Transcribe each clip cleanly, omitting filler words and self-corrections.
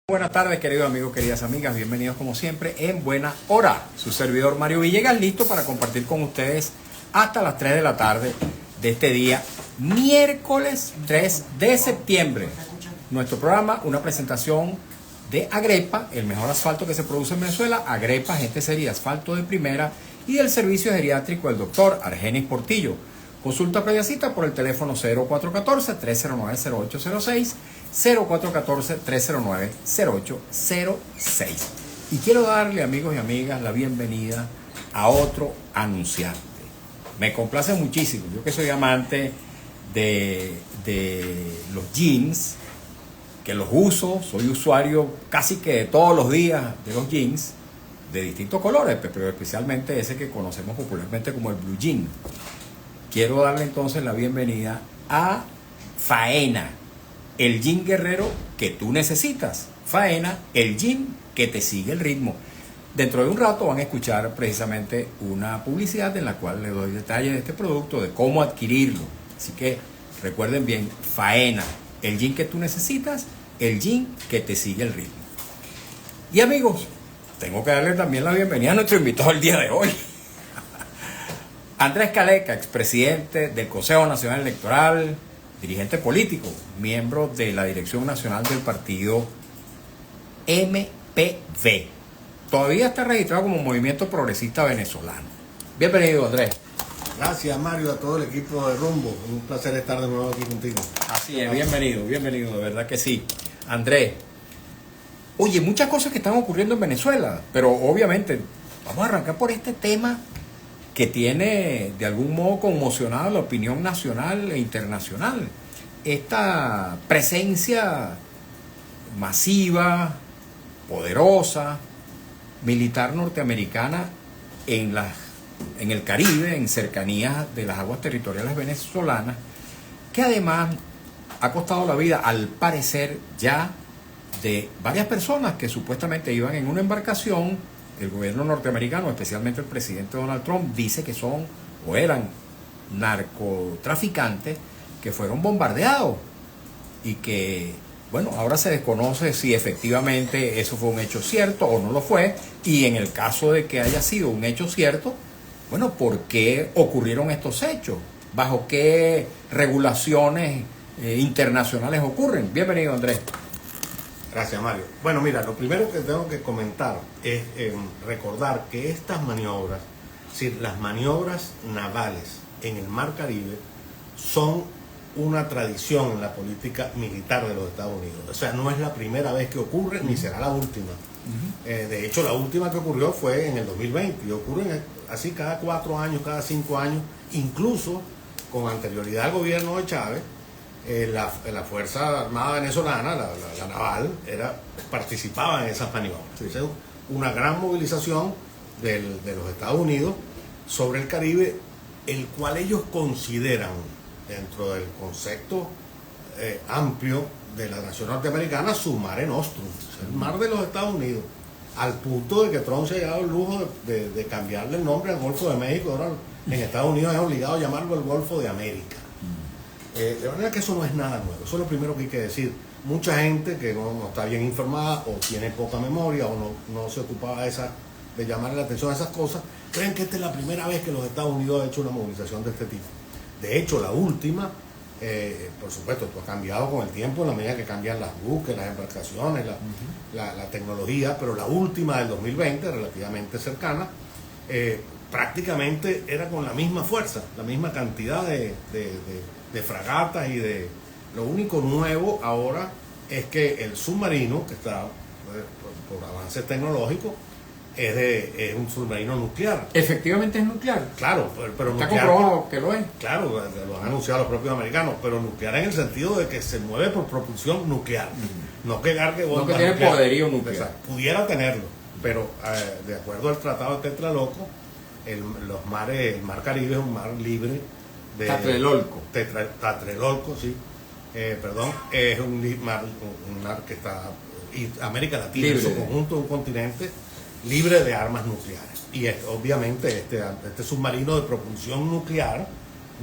Buenas tardes, queridos amigos, queridas amigas, bienvenidos como siempre en Buena Hora. Su servidor Mario Villegas, listo para compartir con ustedes hasta las 3 de la tarde de este día, miércoles 3 de septiembre. Nuestro programa, una presentación de Agrepa, el mejor asfalto que se produce en Venezuela. Agrepa, gente seria, asfalto de primera, y del servicio geriátrico del doctor Argenis Portillo. Consulta previa cita por el teléfono 0414-309-0806, 0414-309-0806. Y quiero darle, amigos y amigas, la bienvenida a otro anunciante. Me complace muchísimo, yo que soy amante de los jeans, que los uso, soy usuario casi que de todos los días de los jeans, de distintos colores, pero especialmente ese que conocemos popularmente como el blue jean. Quiero darle entonces la bienvenida a Faena, el jean guerrero que tú necesitas. Faena, el jean que te sigue el ritmo. Dentro de un rato van a escuchar precisamente una publicidad en la cual les doy detalles de este producto, de cómo adquirirlo. Así que recuerden bien, Faena, el jean que tú necesitas, el jean que te sigue el ritmo. Y amigos, tengo que darle también la bienvenida a nuestro invitado el día de hoy. Andrés Caleca, expresidente del Consejo Nacional Electoral, dirigente político, miembro de la Dirección Nacional del Partido MPV. Todavía está registrado como Movimiento Progresista Venezolano. Bienvenido, Andrés. Gracias, Mario, a todo el equipo de Rumbo. Un placer estar de nuevo aquí contigo. Así es, bienvenido, de verdad que sí. Andrés, oye, muchas cosas que están ocurriendo en Venezuela, pero obviamente vamos a arrancar por este tema que tiene de algún modo conmocionado la opinión nacional e internacional. Esta presencia masiva, poderosa, militar norteamericana en el Caribe, en cercanías de las aguas territoriales venezolanas, que además ha costado la vida, al parecer, ya de varias personas que supuestamente iban en una embarcación. El gobierno norteamericano, especialmente el presidente Donald Trump, dice que son o eran narcotraficantes que fueron bombardeados y que, bueno, ahora se desconoce si efectivamente eso fue un hecho cierto o no lo fue, y en el caso de que haya sido un hecho cierto, bueno, ¿por qué ocurrieron estos hechos? ¿Bajo qué regulaciones internacionales ocurren? Bienvenido, Andrés. Gracias, Mario. Bueno, mira, lo primero que tengo que comentar es recordar que estas maniobras, es decir, las maniobras navales en el Mar Caribe, son una tradición en la política militar de los Estados Unidos. O sea, no es la primera vez que ocurre, ni será la última. De hecho, la última que ocurrió fue en el 2020, y ocurren así cada 4 años, cada 5 años, incluso con anterioridad al gobierno de Chávez. La Fuerza Armada Venezolana, la naval, participaba en esas maniobras. Entonces, una gran movilización de los Estados Unidos sobre el Caribe, el cual ellos consideran, dentro del concepto amplio de la nación norteamericana, su mare nostrum, el mar de los Estados Unidos, al punto de que Trump se ha dado el lujo de cambiarle el nombre al Golfo de México. Ahora en Estados Unidos es obligado a llamarlo el Golfo de América. De manera que eso no es nada nuevo, eso es lo primero que hay que decir. Mucha gente que no está bien informada o tiene poca memoria o no se ocupaba de llamarle la atención a esas cosas, creen que esta es la primera vez que los Estados Unidos ha hecho una movilización de este tipo. De hecho, la última, por supuesto, esto ha cambiado con el tiempo en la medida que cambian las buques, las embarcaciones, la tecnología, pero la última del 2020, relativamente cercana, prácticamente era con la misma fuerza, la misma cantidad de fragatas lo único nuevo ahora es que el submarino, que está por avances tecnológicos, es un submarino nuclear. ¿Efectivamente es nuclear? Claro, pero ¿está nuclear, comprobado que lo es? Claro, lo han anunciado los propios americanos, pero nuclear en el sentido de que se mueve por propulsión nuclear, no que cargue bombas no que tiene nuclear. poderío nuclear. Exacto. Pudiera tenerlo, pero de acuerdo al Tratado de Tetraloco, el Mar Caribe es un mar libre de Tlatelolco, sí. Es un mar que está, y América Latina en su conjunto, un continente libre de armas nucleares. Y obviamente este submarino de propulsión nuclear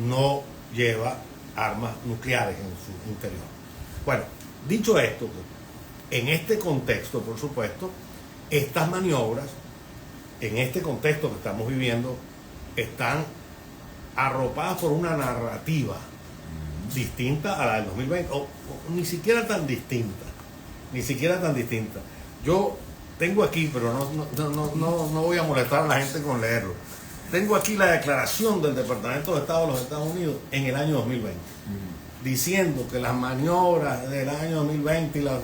no lleva armas nucleares en su interior. Bueno, dicho esto, En este contexto, por supuesto, estas maniobras, en este contexto que estamos viviendo, están arropadas por una narrativa distinta a la del 2020, o ni siquiera tan distinta, Yo tengo aquí, pero no voy a molestar a la gente con leerlo. Tengo aquí la declaración del Departamento de Estado de los Estados Unidos en el año 2020, diciendo que las maniobras del año 2020 y las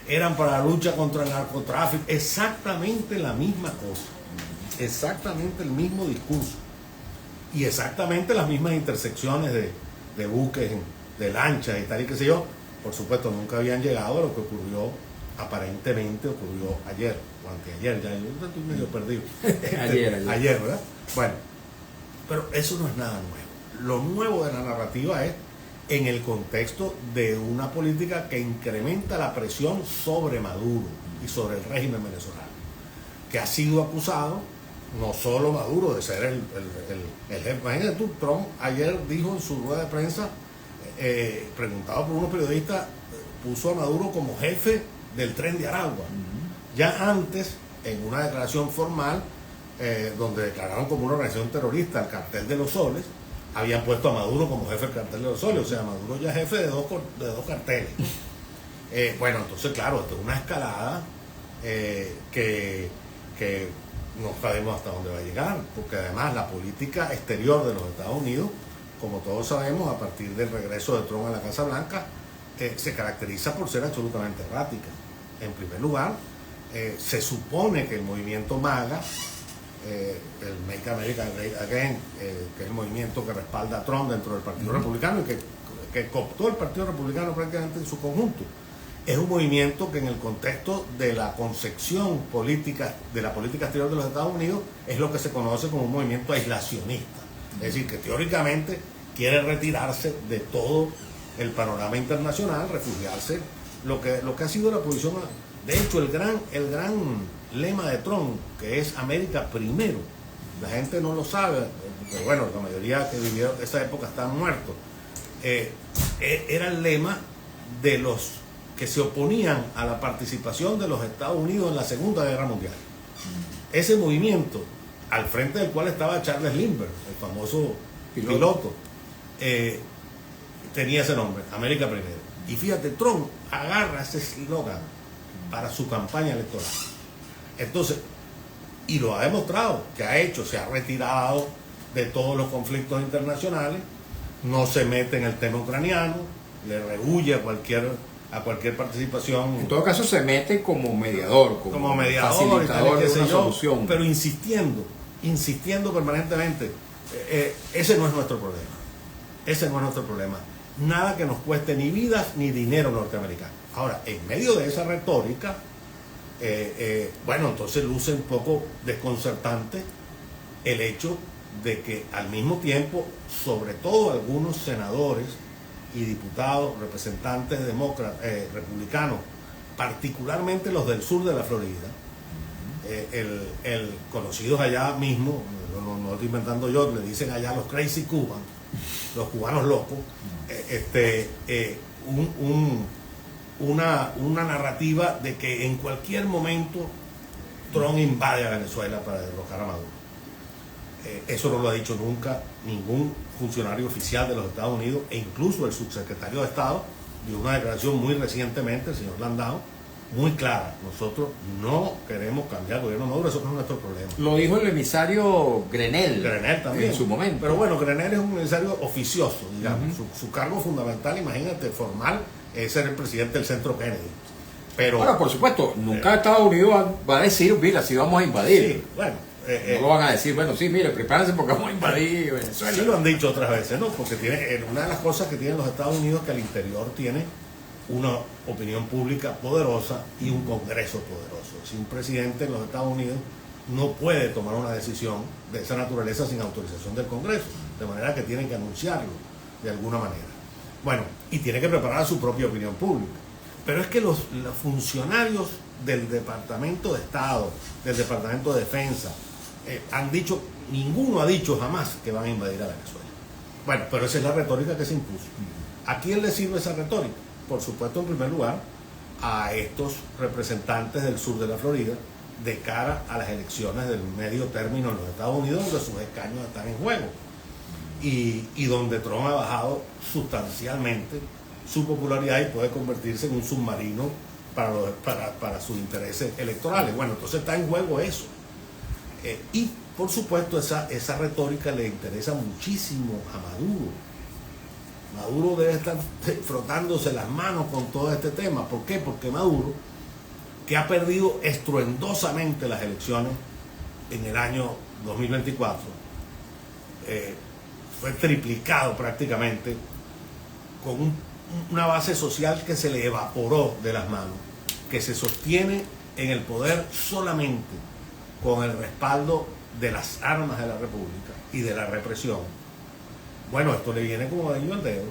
eran para la lucha contra el narcotráfico. Exactamente la misma cosa, exactamente el mismo discurso y exactamente las mismas intersecciones de buques, de lanchas y tal y qué sé yo. Por supuesto, nunca habían llegado a lo que aparentemente ocurrió ayer o anteayer, ya yo estoy medio perdido. Ayer, ¿verdad? Bueno, pero eso no es nada nuevo. Lo nuevo de la narrativa es en el contexto de una política que incrementa la presión sobre Maduro y sobre el régimen venezolano, que ha sido acusado, no solo Maduro, de ser el jefe. Imagínate tú, Trump ayer dijo en su rueda de prensa, preguntado por unos periodistas, puso a Maduro como jefe del Tren de Aragua. Ya antes, en una declaración formal, donde declararon como una organización terrorista el Cartel de los Soles, habían puesto a Maduro como jefe del Cartel de los Soles. O sea, Maduro ya es jefe de dos carteles. Bueno, entonces, claro, esto es una escalada que no sabemos hasta dónde va a llegar, porque además la política exterior de los Estados Unidos, como todos sabemos, a partir del regreso de Trump a la Casa Blanca, se caracteriza por ser absolutamente errática. En primer lugar, se supone que el movimiento MAGA, el Make America Great Again, que es el movimiento que respalda a Trump dentro del Partido Republicano y que cooptó el Partido Republicano prácticamente en su conjunto, es un movimiento que en el contexto de la concepción política, de la política exterior de los Estados Unidos, es lo que se conoce como un movimiento aislacionista. Es decir, que teóricamente quiere retirarse de todo el panorama internacional, refugiarse, lo que ha sido la posición. De hecho, el gran lema de Trump, que es América primero, la gente no lo sabe, porque bueno, la mayoría que vivió esa época están muertos, era el lema de los que se oponían a la participación de los Estados Unidos en la Segunda Guerra Mundial. Ese movimiento, al frente del cual estaba Charles Lindbergh, el famoso piloto, tenía ese nombre, América primero. Y fíjate, Trump agarra ese eslogan para su campaña electoral. Entonces, y lo ha demostrado, que ha hecho, se ha retirado de todos los conflictos internacionales, no se mete en el tema ucraniano, le rehuye a cualquier participación. En todo caso se mete como mediador, como facilitador de una solución. Pero insistiendo permanentemente. Ese no es nuestro problema. Nada que nos cueste ni vidas ni dinero norteamericano. Ahora, en medio de esa retórica, bueno, entonces luce un poco desconcertante el hecho de que al mismo tiempo, sobre todo algunos senadores y diputados, representantes republicanos, particularmente los del sur de la Florida, conocidos allá mismo, no lo estoy inventando yo, le dicen allá los crazy Cubans, los cubanos locos, una narrativa de que en cualquier momento Trump invade a Venezuela para derrocar a Maduro. Eso no lo ha dicho nunca ningún funcionario oficial de los Estados Unidos, e incluso el subsecretario de Estado dio una declaración muy recientemente, el señor Landau, muy clara: nosotros no queremos cambiar el gobierno de Maduro, eso no es nuestro problema. Lo dijo el emisario Grenell también, en su momento. Pero bueno, Grenell es un emisario oficioso, digamos. Su cargo fundamental, imagínate, formal, es ser el presidente del Centro Kennedy. Pero, ahora, por supuesto, nunca Estados Unidos va a decir, mira, si vamos a invadir. Sí, bueno, no lo van a decir, bueno, sí, mire, prepárense porque vamos a invadir Venezuela. Sí lo han dicho otras veces, ¿no? Porque una de las cosas que tienen los Estados Unidos es que al interior tiene una opinión pública poderosa y un Congreso poderoso. Si un presidente en los Estados Unidos no puede tomar una decisión de esa naturaleza sin autorización del Congreso, de manera que tienen que anunciarlo de alguna manera. Bueno, y tiene que preparar su propia opinión pública. Pero es que los funcionarios del Departamento de Estado, del Departamento de Defensa, han dicho, ninguno ha dicho jamás que van a invadir a Venezuela. Bueno, pero esa es la retórica que se impuso. ¿A quién le sirve esa retórica? Por supuesto, en primer lugar, a estos representantes del sur de la Florida de cara a las elecciones del medio término en los Estados Unidos, donde sus escaños están en juego y donde Trump ha bajado sustancialmente su popularidad y puede convertirse en un submarino para sus intereses electorales. Bueno, entonces está en juego eso. Y por supuesto esa retórica le interesa muchísimo a Maduro. Maduro debe estar frotándose las manos con todo este tema. ¿Por qué? Porque Maduro, que ha perdido estruendosamente las elecciones en el año 2024, fue triplicado prácticamente, con una base social que se le evaporó de las manos, que se sostiene en el poder solamente con el respaldo de las armas de la República y de la represión. Bueno, esto le viene como anillo al dedo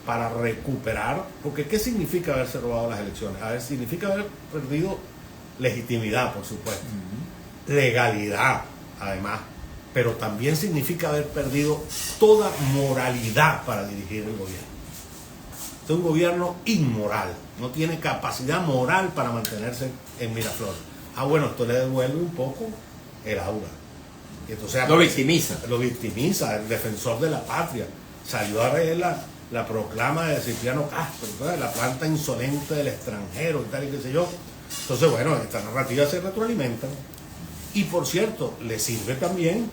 para recuperar, porque ¿qué significa haberse robado las elecciones? A ver, significa haber perdido legitimidad, por supuesto, legalidad, además, pero también significa haber perdido toda moralidad para dirigir el gobierno. Es un gobierno inmoral, no tiene capacidad moral para mantenerse en Miraflores. Bueno, esto le devuelve un poco el aura. Y entonces, lo victimiza. Lo victimiza, el defensor de la patria. Salió a reír la proclama de Cipriano Castro, ¿verdad? La planta insolente del extranjero y tal y qué sé yo. Entonces, bueno, esta narrativa se retroalimenta. Y por cierto, le sirve también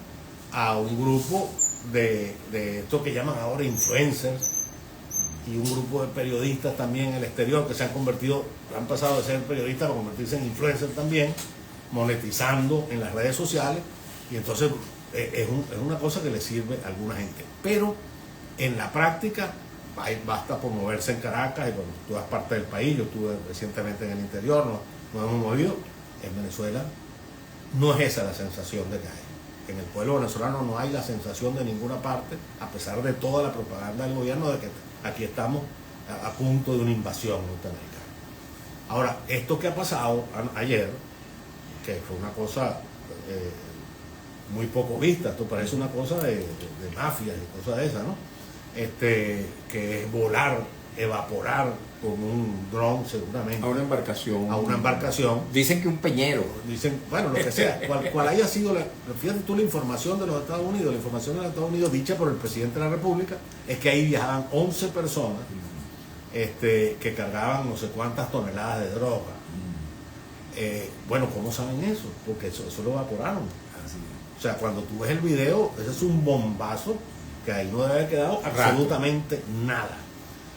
a un grupo de esto que llaman ahora influencers, y un grupo de periodistas también en el exterior que se han convertido, han pasado de ser periodistas a convertirse en influencers también, monetizando en las redes sociales, y entonces es una cosa que le sirve a alguna gente. Pero en la práctica basta por moverse en Caracas y por todas partes del país. Yo estuve recientemente en el interior, nos hemos movido. En Venezuela no es esa la sensación de que hay. En el pueblo venezolano no hay la sensación de ninguna parte, a pesar de toda la propaganda del gobierno, de que aquí estamos a punto de una invasión norteamericana. Ahora, esto que ha pasado ayer, que fue una cosa muy poco vista, esto parece una cosa de mafia y cosas de esas, ¿no? Que es volar, evaporar con un dron seguramente. A una embarcación. A una embarcación. Dicen que un peñero. Dicen, bueno, lo que sea. Cual haya sido fíjate tú la información de los Estados Unidos, la información de los Estados Unidos dicha por el presidente de la República, es que ahí viajaban 11 personas que cargaban no sé cuántas toneladas de droga. Bueno, ¿cómo saben eso? Porque eso lo evaporaron. Así. O sea, cuando tú ves el video, ese es un bombazo que ahí no debe haber quedado absolutamente nada.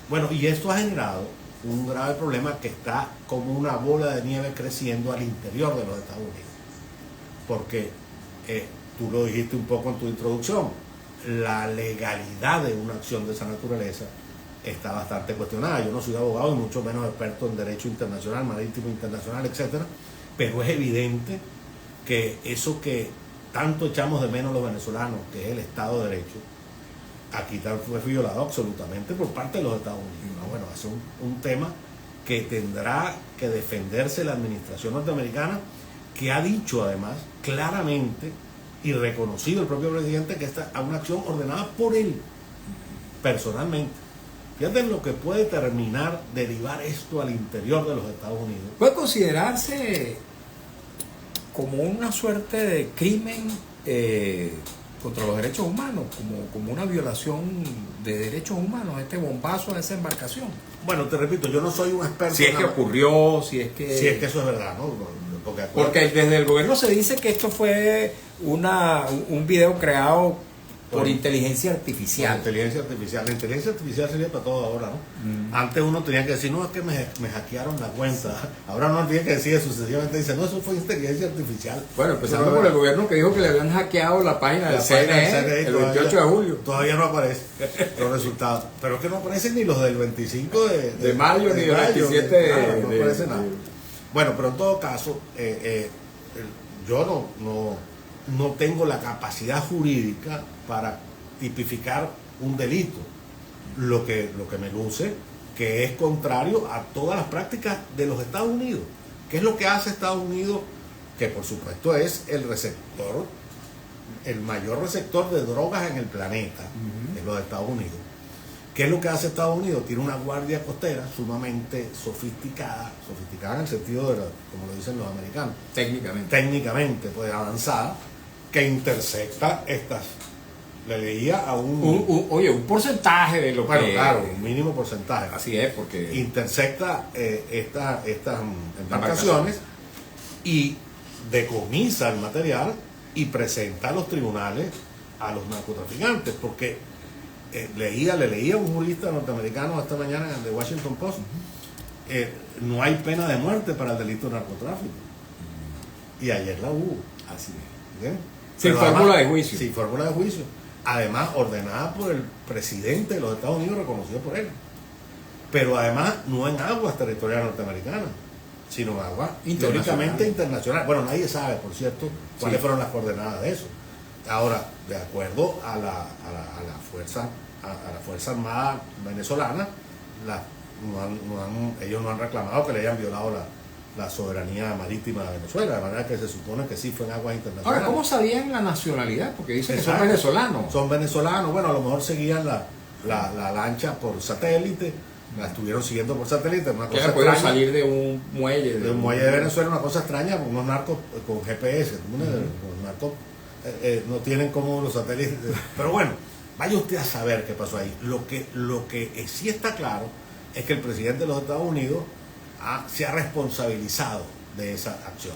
Bueno, y esto ha generado un grave problema que está como una bola de nieve creciendo al interior de los Estados Unidos. Porque tú lo dijiste un poco en tu introducción, la legalidad de una acción de esa naturaleza está bastante cuestionada. Yo no soy abogado y mucho menos experto en derecho internacional, marítimo internacional, etcétera, pero es evidente que eso que tanto echamos de menos los venezolanos, que es el Estado de Derecho, aquí fue violado absolutamente por parte de los Estados Unidos. ¿No? Bueno, es un tema que tendrá que defenderse la administración norteamericana, que ha dicho además claramente y reconocido el propio presidente que esta es una acción ordenada por él personalmente. Fíjate en lo que puede terminar derivar esto al interior de los Estados Unidos. Puede considerarse como una suerte de crimen contra los derechos humanos, como una violación de derechos humanos, este bombazo a esa embarcación. Bueno, te repito, yo no soy un experto. Si es que ocurrió, si es que eso es verdad, ¿no? Porque desde el gobierno se dice que esto fue un video creado por inteligencia artificial. La inteligencia artificial sería para todo ahora, ¿no? Antes uno tenía que decir, no, es que me hackearon la cuenta. Ahora uno tiene que decir sucesivamente, dice, no, eso fue inteligencia artificial. Bueno, empezando por el gobierno que dijo que le habían hackeado la página del CNN el 28 de julio. Todavía no aparece los resultados. Pero es que no aparecen ni los del 25 de mayo, ni del 27 no aparece nada. Bueno, pero en todo caso, yo no tengo la capacidad jurídica para tipificar un delito. Lo que me luce que es contrario a todas las prácticas de los Estados Unidos. ¿Qué es lo que hace Estados Unidos? Que por supuesto es el mayor receptor de drogas en el planeta, de los Estados Unidos. ¿Qué es lo que hace Estados Unidos? Tiene una guardia costera sumamente sofisticada en el sentido de, como lo dicen los americanos, técnicamente pues avanzada, que intersecta estas. Le leía a un porcentaje de lo bueno, que... claro, un mínimo porcentaje. Así es, porque... Intersecta estas embarcaciones y decomisa el material y presenta a los tribunales a los narcotraficantes, porque le leía a un jurista norteamericano esta mañana en el The Washington Post, no hay pena de muerte para el delito de narcotráfico. Y ayer la hubo. Así es. ¿Bien? Sin fórmula de juicio. Sin fórmula de juicio. Además, ordenada por el presidente de los Estados Unidos, reconocido por él. Pero además, no en aguas territoriales norteamericanas, sino en aguas teóricamente internacionales. Bueno, nadie sabe, por cierto, cuáles fueron las coordenadas de eso. Ahora, de acuerdo a la Fuerza Armada venezolana, ellos no han reclamado que le hayan violado la soberanía marítima de Venezuela, de manera que se supone que sí fue en aguas internacionales. Ahora, ¿cómo sabían la nacionalidad? Porque dicen que son venezolanos. Son venezolanos, bueno, a lo mejor seguían la lancha por satélite, la estuvieron siguiendo por satélite, una cosa extraña. Salir de un muelle. De un muelle de Venezuela, una cosa extraña, unos narcos con GPS, los narcos no tienen como los satélites. Pero bueno, vaya usted a saber qué pasó ahí. Lo que sí está claro es que el presidente de los Estados Unidos se ha responsabilizado de esa acción,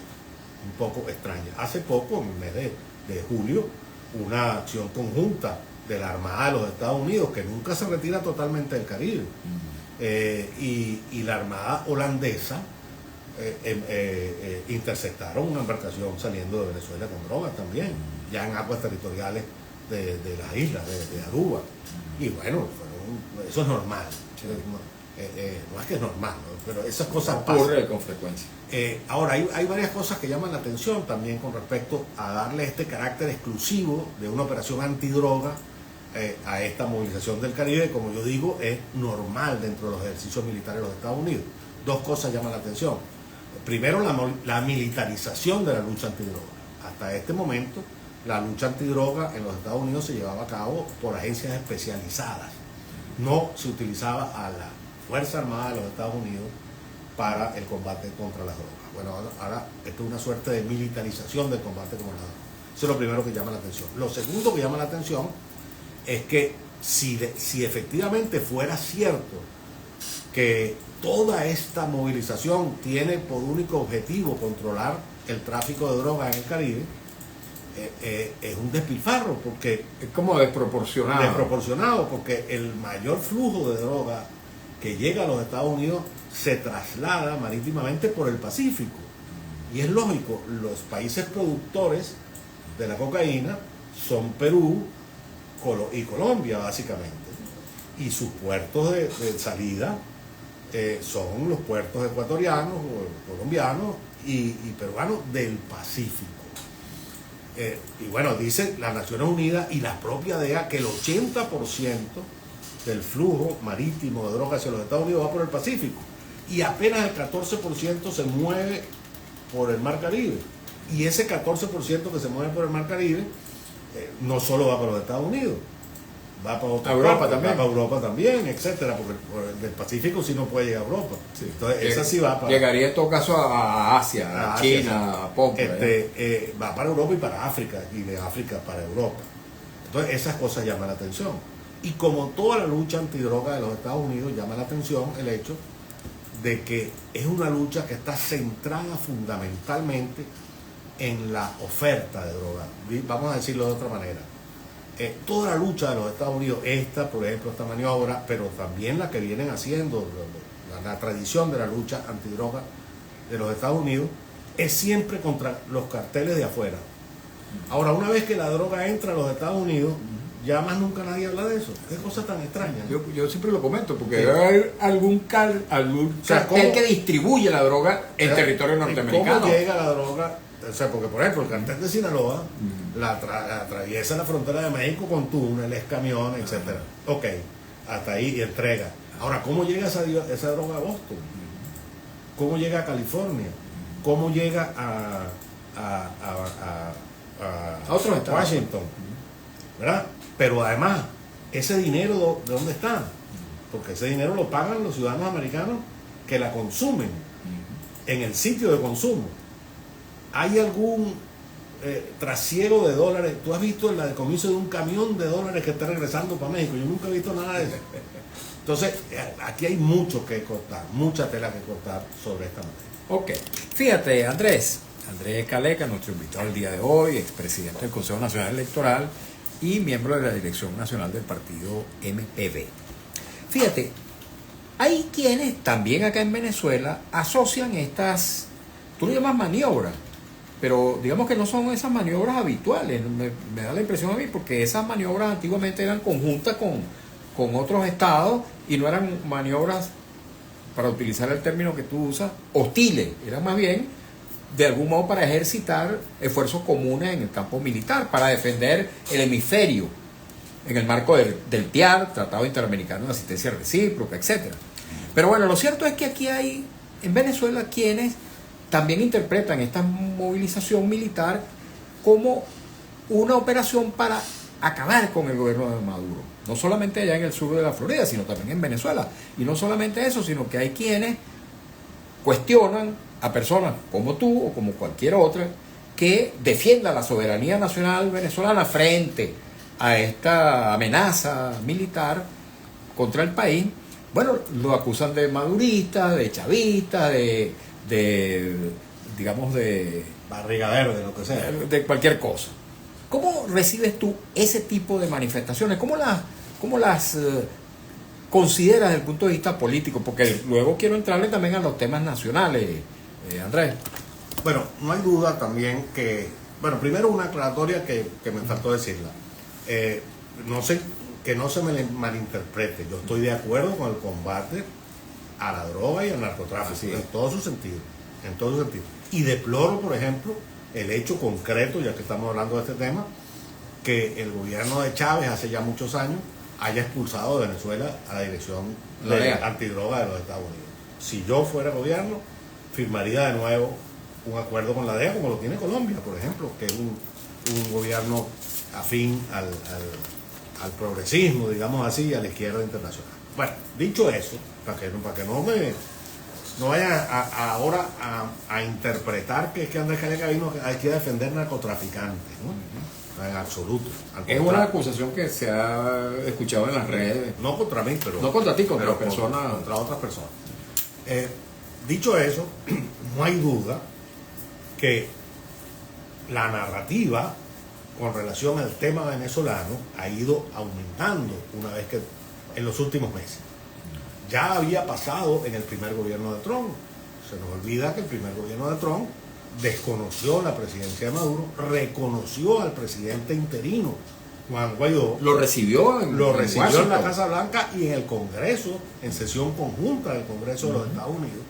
un poco extraña. Hace poco, en el mes de julio, una acción conjunta de la Armada de los Estados Unidos, que nunca se retira totalmente del Caribe, y la Armada holandesa interceptaron una embarcación saliendo de Venezuela con drogas también, ya en aguas territoriales de las islas, de Aruba. Y bueno, eso es normal. No es que es normal, ¿no? Pero esas cosas ocurre con frecuencia. Ahora, hay varias cosas que llaman la atención también con respecto a darle este carácter exclusivo de una operación antidroga a esta movilización del Caribe. Como yo digo, es normal dentro de los ejercicios militares de los Estados Unidos. Dos cosas llaman la atención. Primero, la militarización de la lucha antidroga. Hasta este momento, la lucha antidroga en los Estados Unidos se llevaba a cabo por agencias especializadas. No se utilizaba a la Fuerza Armada de los Estados Unidos para el combate contra las drogas. Bueno, ahora esto es una suerte de militarización del combate contra las drogas. Eso es lo primero que llama la atención. Lo segundo que llama la atención es que si efectivamente fuera cierto que toda esta movilización tiene por único objetivo controlar el tráfico de drogas en el Caribe, es un despilfarro, porque es como desproporcionado, porque el mayor flujo de droga que llega a los Estados Unidos se traslada marítimamente por el Pacífico. Y es lógico, los países productores de la cocaína son Perú y Colombia, básicamente. Y sus puertos de salida son los puertos ecuatorianos, colombianos y peruanos del Pacífico. Y bueno, dice las Naciones Unidas y la propia DEA que el 80% del flujo marítimo de drogas hacia los Estados Unidos va por el Pacífico y apenas el 14% se mueve por el Mar Caribe. Y ese 14% que se mueve por el Mar Caribe no solo va para los Estados Unidos, va para otra Europa también. Va para Europa también, etcétera, porque el Pacífico sí no puede llegar a Europa. Sí. Entonces esa sí va para... Llegaría en todo caso a Asia, a China, a poco. Va para Europa y para África, y de África para Europa. Entonces esas cosas llaman la atención. Y como toda la lucha antidroga de los Estados Unidos, llama la atención el hecho de que es una lucha que está centrada fundamentalmente en la oferta de droga. Vamos a decirlo de otra manera. Toda la lucha de los Estados Unidos, por ejemplo, esta maniobra, pero también la que vienen haciendo, la tradición de la lucha antidroga de los Estados Unidos, es siempre contra los carteles de afuera. Ahora, una vez que la droga entra a los Estados Unidos, ya más nunca nadie habla de eso. Qué cosa tan extraña, ¿no? Yo siempre lo comento, porque debe haber algún cartel que distribuye la droga en territorio norteamericano. ¿Cómo llega la droga? O sea, porque por ejemplo el cartel de Sinaloa la atraviesa la frontera de México con túneles, camiones, etcétera. Ok, hasta ahí y entrega. Ahora, ¿cómo llega esa droga a Boston? ¿Cómo llega a California? ¿Cómo llega a otros estados? Washington? ¿Verdad? Pero además, ese dinero, ¿de dónde está? porque ese dinero lo pagan los ciudadanos americanos que la consumen en el sitio de consumo. ¿Hay algún trasiego de dólares? ¿Tú has visto el decomiso de un camión de dólares que está regresando para México? Yo nunca he visto nada de eso. Entonces, aquí hay mucho que cortar, mucha tela que cortar sobre esta materia. Ok, fíjate, Andrés Caleca, nuestro invitado el día de hoy, expresidente del Consejo Nacional Electoral y miembro de la Dirección Nacional del Partido MPV. Fíjate, hay quienes también acá en Venezuela asocian estas, tú lo llamas maniobras, pero digamos que no son esas maniobras habituales, me da la impresión a mí, porque esas maniobras antiguamente eran conjuntas con otros estados y no eran maniobras, para utilizar el término que tú usas, hostiles, eran más bien de algún modo para ejercitar esfuerzos comunes en el campo militar, para defender el hemisferio en el marco del TIAR, Tratado Interamericano de Asistencia Recíproca, etc. Pero bueno, lo cierto es que aquí hay en Venezuela quienes también interpretan esta movilización militar como una operación para acabar con el gobierno de Maduro, no solamente allá en el sur de la Florida, sino también en Venezuela. Y no solamente eso, sino que hay quienes cuestionan a personas como tú o como cualquier otra que defienda la soberanía nacional venezolana frente a esta amenaza militar contra el país. Bueno, lo acusan de madurista, de chavista, digamos, de barriga verde, lo que sea, de cualquier cosa. ¿Cómo recibes tú ese tipo de manifestaciones? ¿Cómo las consideras desde el punto de vista político? Porque luego quiero entrarle también a los temas nacionales, Andrés. Bueno, no hay duda también que, bueno, primero una aclaratoria que me faltó decirla. No sé, que no se me malinterprete. Yo estoy de acuerdo con el combate a la droga y al narcotráfico, en todo su sentido. En todo su sentido. Y deploro, por ejemplo, el hecho concreto, ya que estamos hablando de este tema, que el gobierno de Chávez hace ya muchos años haya expulsado de Venezuela a la Dirección de Antidroga de los Estados Unidos. Si yo fuera gobierno, firmaría de nuevo un acuerdo con la DEA, como lo tiene Colombia, por ejemplo, que es un gobierno afín al progresismo, digamos así, a la izquierda internacional. Bueno, dicho eso, para que no vayan ahora a interpretar que es que Andrés Caleca vino hay que defender narcotraficantes, ¿no? En absoluto. Es una acusación que se ha escuchado en las redes. No contra mí, pero... No contra ti, contra personas. Contra otras personas. Dicho eso, no hay duda que la narrativa con relación al tema venezolano ha ido aumentando una vez que en los últimos meses. Ya había pasado en el primer gobierno de Trump. Se nos olvida que el primer gobierno de Trump desconoció la presidencia de Maduro, reconoció al presidente interino, Juan Guaidó. Lo recibió en la Casa Blanca y en el Congreso, en sesión conjunta del Congreso de los Estados Unidos.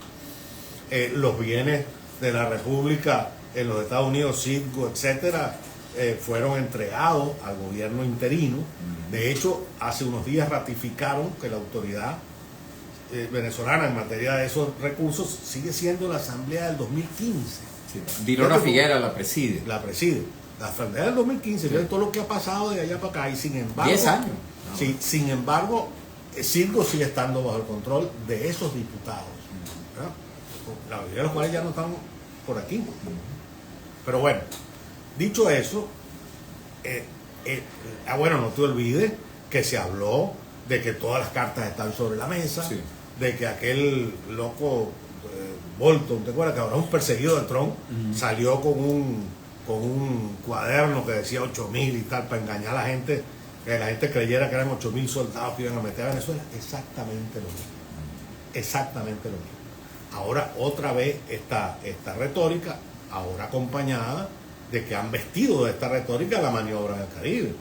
Los bienes de la República en los Estados Unidos, Citgo, etcétera, fueron entregados al gobierno interino. De hecho, hace unos días ratificaron que la autoridad venezolana en materia de esos recursos sigue siendo la Asamblea del 2015. Sí, Dinora Figuera la preside. La preside. La Asamblea del 2015, sí. Todo lo que ha pasado de allá para acá, y sin embargo... 10 años. Sí, sin embargo, Citgo sigue estando bajo el control de esos diputados, ¿verdad? La mayoría de los cuales ya no están por aquí. Pero bueno, dicho eso, bueno, no te olvides que se habló de que todas las cartas están sobre la mesa, sí. De que aquel loco Bolton, ¿te acuerdas? Que ahora es un perseguido de Trump, salió con un cuaderno que decía 8.000 y tal, para engañar a la gente, que la gente creyera que eran 8.000 soldados que iban a meter a Venezuela. Exactamente lo mismo. Exactamente lo mismo. Ahora otra vez esta retórica, ahora acompañada de que han vestido de esta retórica la maniobra en el Caribe.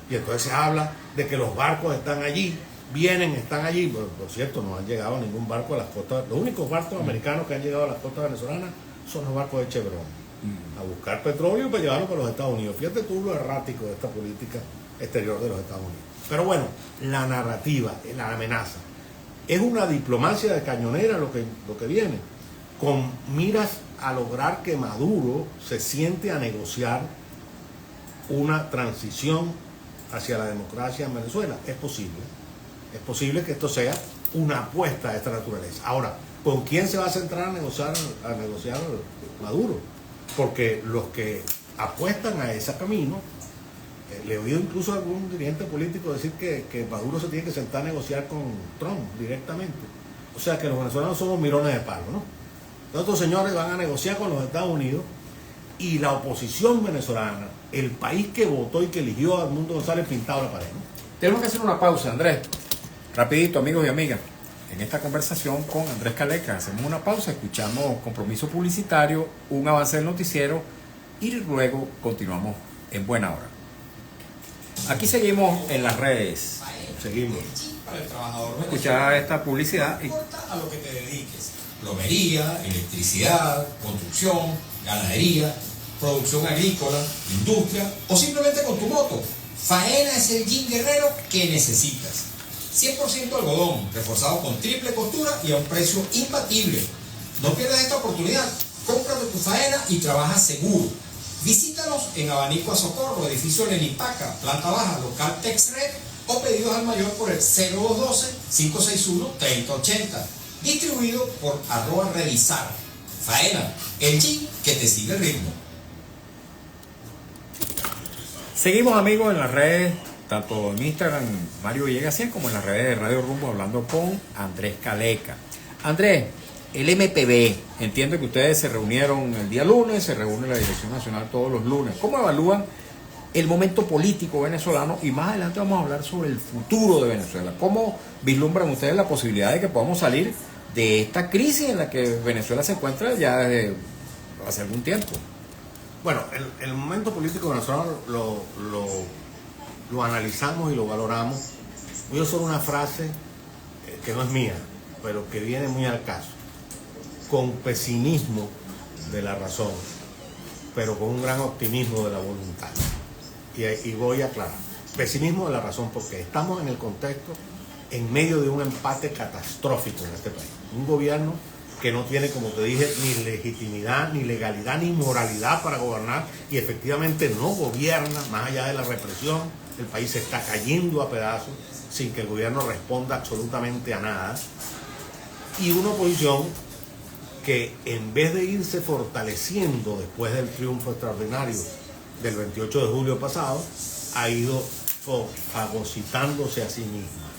Y entonces se habla de que los barcos están allí, están allí. Por cierto, no han llegado ningún barco a las costas. Los únicos barcos americanos que han llegado a las costas venezolanas son los barcos de Chevron, a buscar petróleo para llevarlo para los Estados Unidos. Fíjate tú lo errático de esta política exterior de los Estados Unidos. Pero bueno, la narrativa, la amenaza, es una diplomacia de cañonera lo que viene, con miras a lograr que Maduro se siente a negociar una transición hacia la democracia en Venezuela. Es posible. Es posible que esto sea una apuesta de esta naturaleza. Ahora, ¿con quién se va a centrar a negociar Maduro? Porque los que apuestan a ese camino, le he oído incluso a algún dirigente político decir que Maduro se tiene que sentar a negociar con Trump directamente. O sea que los venezolanos somos mirones de palo, ¿no? Estos señores van a negociar con los Estados Unidos y la oposición venezolana, el país que votó y que eligió a Edmundo González, pintado la pared, ¿no? Tenemos que hacer una pausa, Andrés. Rapidito, amigos y amigas. En esta conversación con Andrés Caleca hacemos una pausa, escuchamos compromiso publicitario, un avance del noticiero y luego continuamos en buena hora. Aquí seguimos en las redes. Seguimos. Para el trabajador venezolano. Escuchar esta publicidad No y importa a lo que te dediques. Plomería, electricidad, construcción, ganadería, producción agrícola, industria o simplemente con tu moto. Faena es el jean guerrero que necesitas. 100% algodón, reforzado con triple costura y a un precio imbatible. No pierdas esta oportunidad. Cómprate tu Faena y trabaja seguro. Visítanos en Abanico a Socorro, edificio Lenipaca, planta baja, local TexRed o pedidos al mayor por el 0212-561-3080. Distribuido por @revisar. Faena, el jean que te sigue el ritmo. seguimos, amigos, en las redes, tanto en Instagram, Mario Villegas 100, como en las redes de Radio Rumbo, hablando con Andrés Caleca. Andrés, el MPB, entiendo que ustedes se reunieron el día lunes, se reúne la Dirección Nacional todos los lunes. ¿Cómo evalúan el momento político venezolano? Y más adelante vamos a hablar sobre el futuro de Venezuela. ¿Cómo vislumbran ustedes la posibilidad de que podamos salir de esta crisis en la que Venezuela se encuentra ya desde hace algún tiempo? Bueno, el momento político venezolano lo analizamos y lo valoramos. Voy a usar una frase que no es mía, pero que viene muy al caso. Con pesimismo de la razón, pero con un gran optimismo de la voluntad. Y voy a aclarar. Pesimismo de la razón porque estamos en el contexto, en medio de un empate catastrófico en este país. Un gobierno que no tiene, como te dije, ni legitimidad, ni legalidad, ni moralidad para gobernar, y efectivamente no gobierna, más allá de la represión. El país se está cayendo a pedazos sin que el gobierno responda absolutamente a nada. Y una oposición que en vez de irse fortaleciendo después del triunfo extraordinario del 28 de julio pasado, ha ido fagocitándose a sí misma.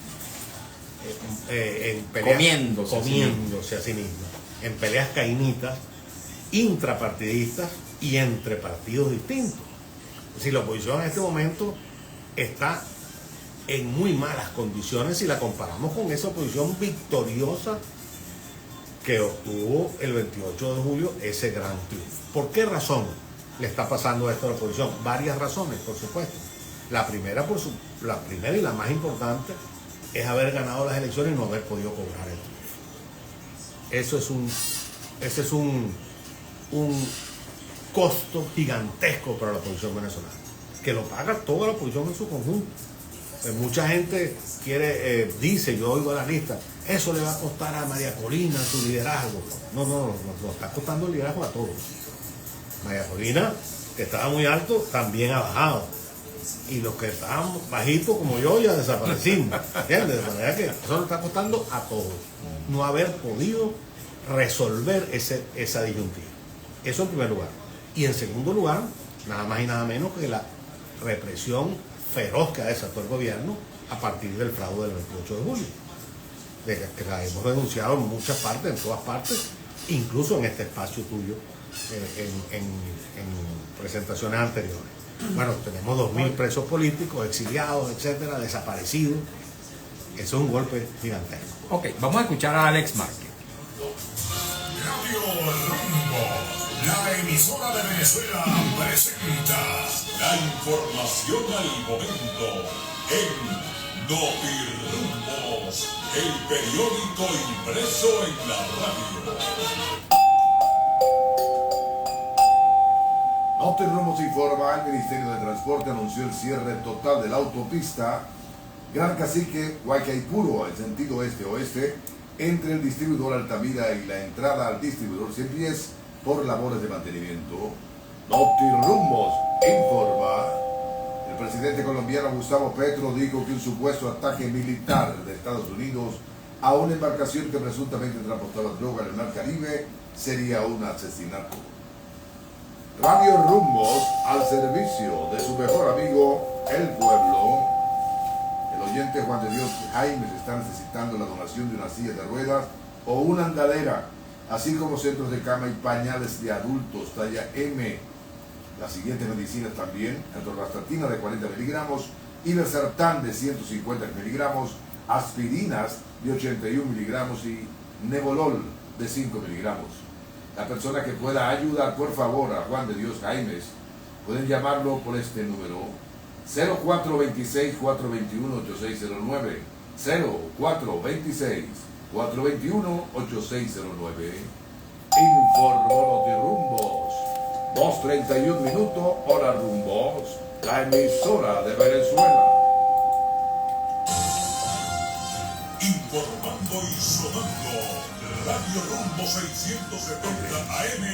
En peleas, comiéndose a sí misma. En peleas cainitas, intrapartidistas y entre partidos distintos. Es decir, la oposición en este momento está en muy malas condiciones si la comparamos con esa oposición victoriosa que obtuvo el 28 de julio ese gran triunfo. ¿Por qué razón le está pasando esto a la oposición? Varias razones, por supuesto. La primera y la más importante es haber ganado las elecciones y no haber podido cobrar el triunfo. Ese es un costo gigantesco para la oposición venezolana, que lo paga toda la oposición en su conjunto. Mucha gente dice, yo oigo a la lista, eso le va a costar a María Corina su liderazgo. No, nos está costando el liderazgo a todos. María Corina, que estaba muy alto, también ha bajado. Y los que estaban bajitos como yo ya desaparecimos. ¿Entiendes? De manera que eso le está costando a todos. No haber podido resolver esa disyuntiva. Eso en primer lugar. Y en segundo lugar, nada más y nada menos que la represión feroz que ha desatado el gobierno a partir del fraude del 28 de julio. De que la hemos denunciado en muchas partes, en todas partes, incluso en este espacio tuyo, en presentaciones anteriores. Bueno, tenemos 2.000 presos políticos, exiliados, etcétera, desaparecidos. Eso es un golpe gigantesco. Ok, vamos a escuchar a Alex Márquez. Radio Rumbo, la emisora de Venezuela, presenta la información al momento en Notirumbos, el periódico impreso en la radio. Notirumbos informa, el Ministerio de Transporte anunció el cierre total de la autopista Gran Cacique Guaycaipuro en sentido este-oeste entre el distribuidor Altamira y la entrada al distribuidor Cien Pies por labores de mantenimiento. Notirumbos informa. El presidente colombiano Gustavo Petro dijo que un supuesto ataque militar de Estados Unidos a una embarcación que presuntamente transportaba droga en el mar Caribe sería un asesinato. Radio Rumbos al servicio de su mejor amigo, el pueblo. El oyente Juan de Dios Jaime está necesitando la donación de una silla de ruedas o una andadera, así como centros de cama y pañales de adultos talla M. Las siguientes medicinas también: atorvastatina de 40 miligramos, ibersertán de 150 miligramos, aspirinas de 81 miligramos y nebolol de 5 miligramos. La persona que pueda ayudar, por favor, a Juan de Dios Jaimes, pueden llamarlo por este número: 0426-421-8609, 0426-421-8609. Informó Notirumbos, 2:31 minutos, hora Rumbos, la emisora de Venezuela. Informando y sonando. Radio Rumbo 670 AM,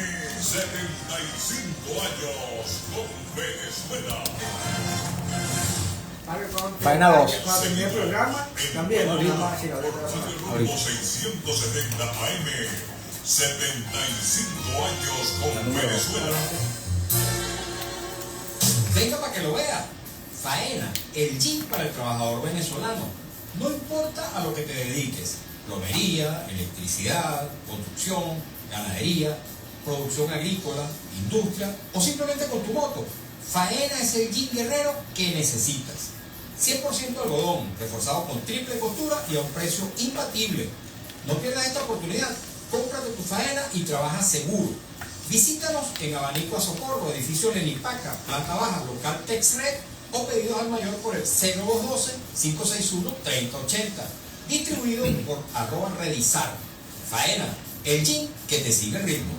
75 años con Venezuela. Faena 2. Cuando terminé el programa, también nos vamos a decir ahorita. Radio Rumbo 670 AM, 75 años con Venezuela. Venga para que lo vea. Faena, el gym para el trabajador venezolano. No importa a lo que te dediques: plomería, electricidad, construcción, ganadería, producción agrícola, industria o simplemente con tu moto. Faena es el gym guerrero que necesitas. 100% algodón, reforzado con triple costura y a un precio imbatible. No pierdas esta oportunidad. Cómprate tu Faena y trabaja seguro. Visítanos en Abanico a Socorro, edificio Lenipaca, planta baja, local TexRed, o pedidos al mayor por el 0212-561-3080. Distribuido por @Redizar. Faena, el gym que te sigue el ritmo.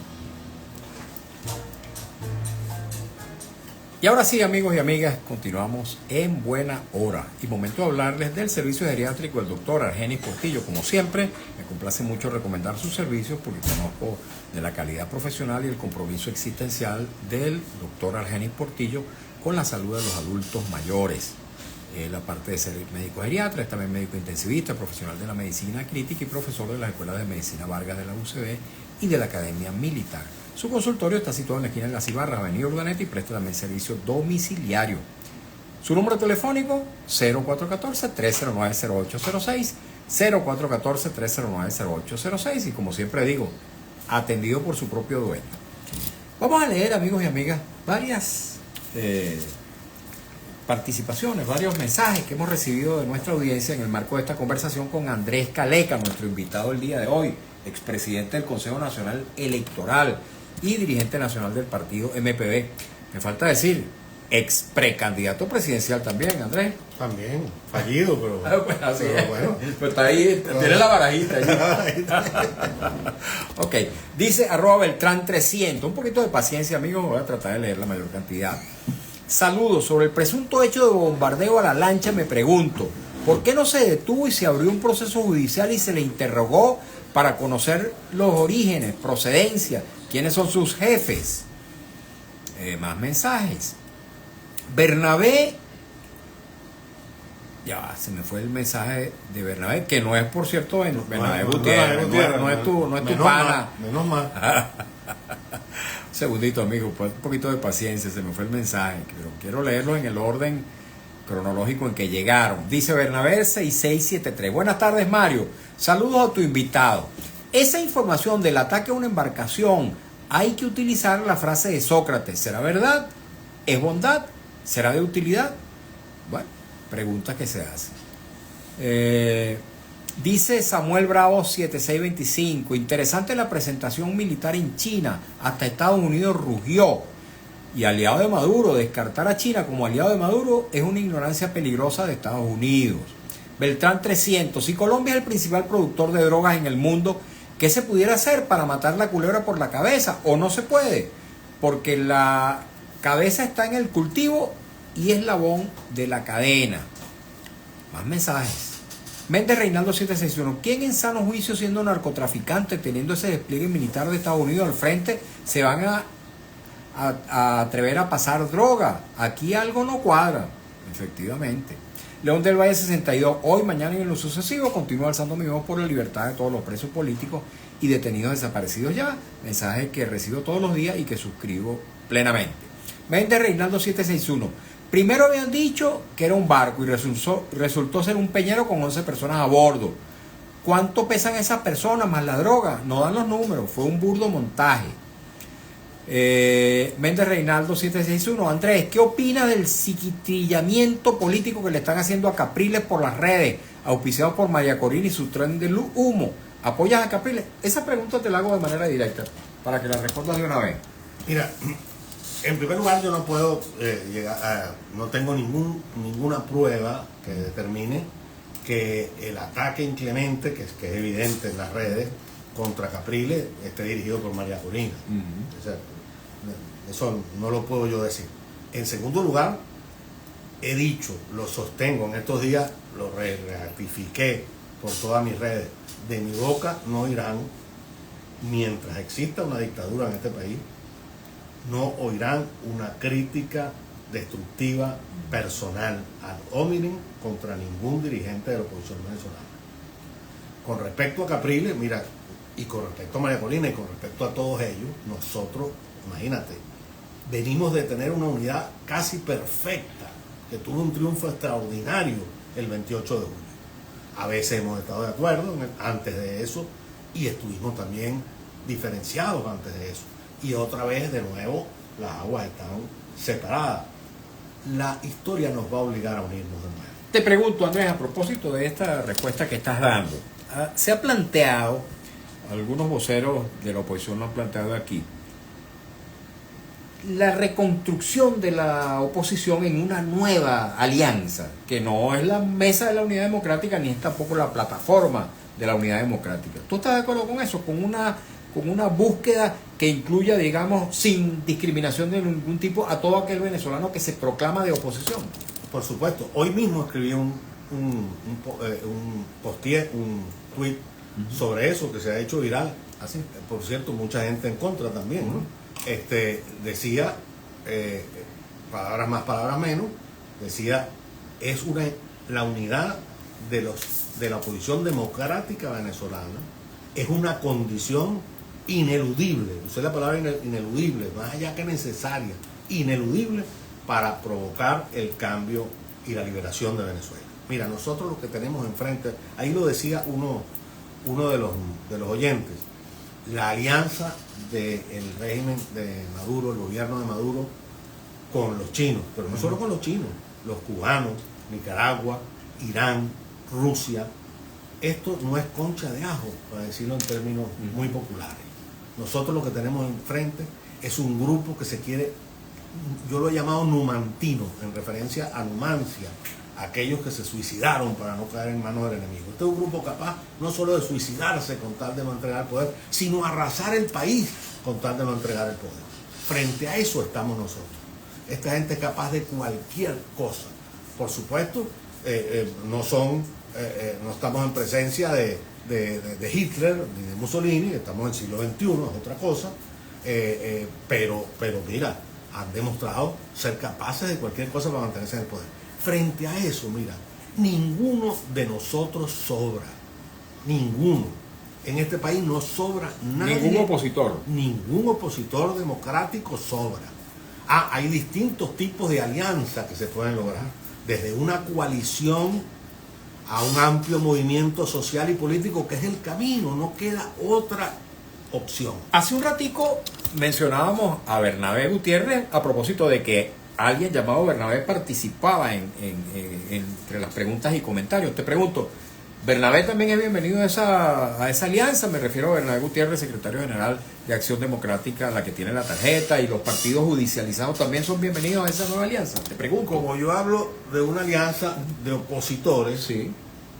Y ahora sí, amigos y amigas, continuamos en buena hora. Y momento de hablarles del servicio geriátrico del doctor Argenis Portillo. Como siempre, me complace mucho recomendar sus servicios porque conozco de la calidad profesional y el compromiso existencial del doctor Argenis Portillo con la salud de los adultos mayores. Él, aparte de ser médico geriatra, es también médico intensivista, profesional de la medicina crítica y profesor de las escuelas de medicina Vargas de la UCB y de la Academia Militar. Su consultorio está situado en la esquina de la Cibarra, Avenida Urdaneta, y presta también servicio domiciliario. Su número telefónico: 0414-309-0806, 0414-309-0806, y como siempre digo, atendido por su propio dueño. Vamos a leer, amigos y amigas, varias participaciones, varios mensajes que hemos recibido de nuestra audiencia en el marco de esta conversación con Andrés Caleca, nuestro invitado el día de hoy, expresidente del Consejo Nacional Electoral y dirigente nacional del partido MPB. Me falta decir, ex precandidato presidencial también, Andrés. También, fallido, pero, Pues así pero es. bueno. Pues está ahí, tiene la barajita ahí. Ok, dice @Beltrán300. Un poquito de paciencia, amigos, voy a tratar de leer la mayor cantidad. Saludos. Sobre el presunto hecho de bombardeo a la lancha, me pregunto, ¿por qué no se detuvo y se abrió un proceso judicial y se le interrogó para conocer los orígenes, procedencia, quiénes son sus jefes? Más mensajes. Bernabé, ya va, se me fue el mensaje de Bernabé, que no es, por cierto, Bernabé Gutiérrez, no es tu pana. Menos mal. Un segundito, amigo, pues un poquito de paciencia, se me fue el mensaje, pero quiero leerlo en el orden cronológico en que llegaron. Dice Bernabé 6673. Buenas tardes, Mario. Saludos a tu invitado. Esa información del ataque a una embarcación, hay que utilizar la frase de Sócrates. ¿Será verdad? ¿Es bondad? ¿Será de utilidad? Bueno, pregunta que se hace. Dice Samuel Bravo 7625. Interesante la presentación militar en China. Hasta Estados Unidos rugió. Y aliado de Maduro, descartar a China como aliado de Maduro es una ignorancia peligrosa de Estados Unidos. Beltrán 300. Si Colombia es el principal productor de drogas en el mundo, ¿qué se pudiera hacer para matar la culebra por la cabeza? ¿O no se puede? Porque la cabeza está en el cultivo y eslabón de la cadena. Más mensajes. Méndez Reinaldo 761. ¿Quién en sano juicio, siendo narcotraficante, teniendo ese despliegue militar de Estados Unidos al frente, se van a atrever a pasar droga? Aquí algo no cuadra. Efectivamente. León del Valle 62, hoy, mañana y en lo sucesivo continúa alzando mi voz por la libertad de todos los presos políticos y detenidos desaparecidos ya. Mensaje que recibo todos los días y que suscribo plenamente. Méndez Reinaldo 761. Primero habían dicho que era un barco y resultó ser un peñero con 11 personas a bordo. ¿Cuánto pesan esas personas más la droga? No dan los números, fue un burdo montaje. Méndez Reinaldo 761. Andrés, ¿qué opina del psiquitrillamiento político que le están haciendo a Capriles por las redes, auspiciado por María Corina y su tren de humo? ¿Apoyas a Capriles? Esa pregunta te la hago de manera directa, para que la respondas de una vez. Mira, en primer lugar yo no puedo no tengo ninguna prueba que determine que el ataque inclemente, que es evidente en las redes, contra Capriles esté dirigido por María Corina. O sea, eso no lo puedo yo decir. En segundo lugar, he dicho, lo sostengo, en estos días lo ratifiqué por todas mis redes, de mi boca no irán, mientras exista una dictadura en este país, no oirán una crítica destructiva personal ad hominem contra ningún dirigente de la oposición venezolana. Con respecto a Capriles, mira, y con respecto a María Corina y con respecto a todos ellos, nosotros, imagínate, venimos de tener una unidad casi perfecta, que tuvo un triunfo extraordinario el 28 de julio. A veces hemos estado de acuerdo antes de eso y estuvimos también diferenciados antes de eso. Y otra vez, de nuevo, las aguas están separadas. La historia nos va a obligar a unirnos de nuevo. Te pregunto, Andrés, a propósito de esta respuesta que estás dando, se ha planteado, algunos voceros de la oposición lo han planteado aquí, la reconstrucción de la oposición en una nueva alianza, que no es la mesa de la unidad democrática ni es tampoco la plataforma de la unidad democrática. ¿Tú estás de acuerdo con eso? Con una búsqueda que incluya, digamos, sin discriminación de ningún tipo a todo aquel venezolano que se proclama de oposición. Por supuesto, hoy mismo escribí un tweet sobre eso que se ha hecho viral. Así. Por cierto, mucha gente en contra también, ¿no? Decía, palabras más, palabras menos, decía, es la unidad de la oposición democrática venezolana, es una condición ineludible, usé la palabra ineludible, más allá que necesaria, ineludible para provocar el cambio y la liberación de Venezuela. Mira, nosotros lo que tenemos enfrente, ahí lo decía uno de los oyentes, la alianza del régimen de Maduro, el gobierno de Maduro, con los chinos, pero no solo con los chinos, los cubanos, Nicaragua, Irán, Rusia. Esto no es concha de ajo, para decirlo en términos muy populares. Nosotros lo que tenemos enfrente es un grupo que se quiere, yo lo he llamado numantino, en referencia a Numancia, aquellos que se suicidaron para no caer en manos del enemigo. Este es un grupo capaz no solo de suicidarse con tal de no entregar el poder, sino arrasar el país con tal de no entregar el poder. Frente a eso estamos nosotros. Esta gente es capaz de cualquier cosa. Por supuesto, no estamos en presencia de Hitler ni de Mussolini, estamos en el siglo XXI, es otra cosa, pero mira, han demostrado ser capaces de cualquier cosa para mantenerse en el poder. Frente a eso, mira, ninguno de nosotros sobra, ninguno. En este país no sobra nadie. Ningún opositor democrático sobra. Hay distintos tipos de alianzas que se pueden lograr, desde una coalición a un amplio movimiento social y político, que es el camino, no queda otra opción. Hace un ratico mencionábamos a Bernabé Gutiérrez a propósito de que alguien llamado Bernabé participaba entre las preguntas y comentarios. Te pregunto, ¿Bernabé también es bienvenido a esa alianza? Me refiero a Bernabé Gutiérrez, secretario general de Acción Democrática, la que tiene la tarjeta, y los partidos judicializados también son bienvenidos a esa nueva alianza. Te pregunto. Como yo hablo de una alianza de opositores, sí,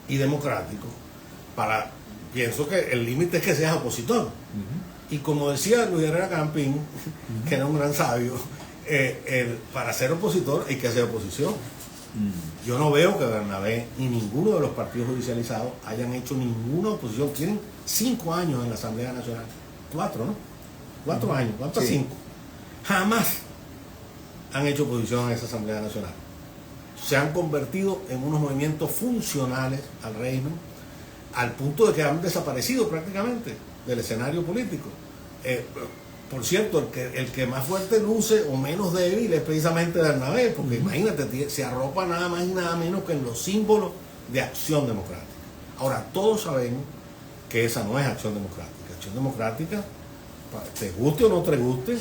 y democráticos, pienso que el límite es que seas opositor. Y como decía Luis Herrera Campín, que era un gran sabio, para ser opositor hay que hacer oposición. Yo no veo que Bernabé ni ninguno de los partidos judicializados hayan hecho ninguna oposición. Tienen 5 años en la Asamblea Nacional. 4, ¿no? 4 años. ¿Cuántos? 5. Jamás han hecho oposición en esa Asamblea Nacional. se han convertido en unos movimientos funcionales al régimen, al punto de que han desaparecido prácticamente del escenario político. Por cierto, el que más fuerte luce o menos débil es precisamente Bernabé, porque imagínate, se arropa nada más y nada menos que en los símbolos de Acción Democrática. Ahora, todos sabemos que esa no es Acción Democrática. Acción Democrática, te guste o no te guste,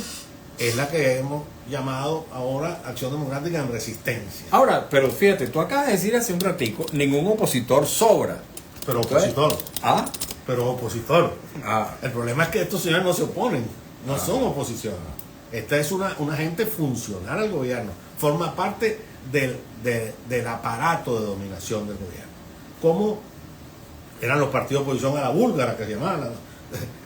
es la que hemos llamado ahora Acción Democrática en Resistencia. Ahora, pero fíjate, tú acabas de decir hace un ratico, ningún opositor sobra. Pero opositor. ¿Ah? Pero opositor. Ah. El problema es que estos señores no se oponen, no son oposición. Esta es una gente funcional al gobierno, forma parte del aparato de dominación del gobierno. Como eran los partidos de oposición a la búlgara, que se llamaban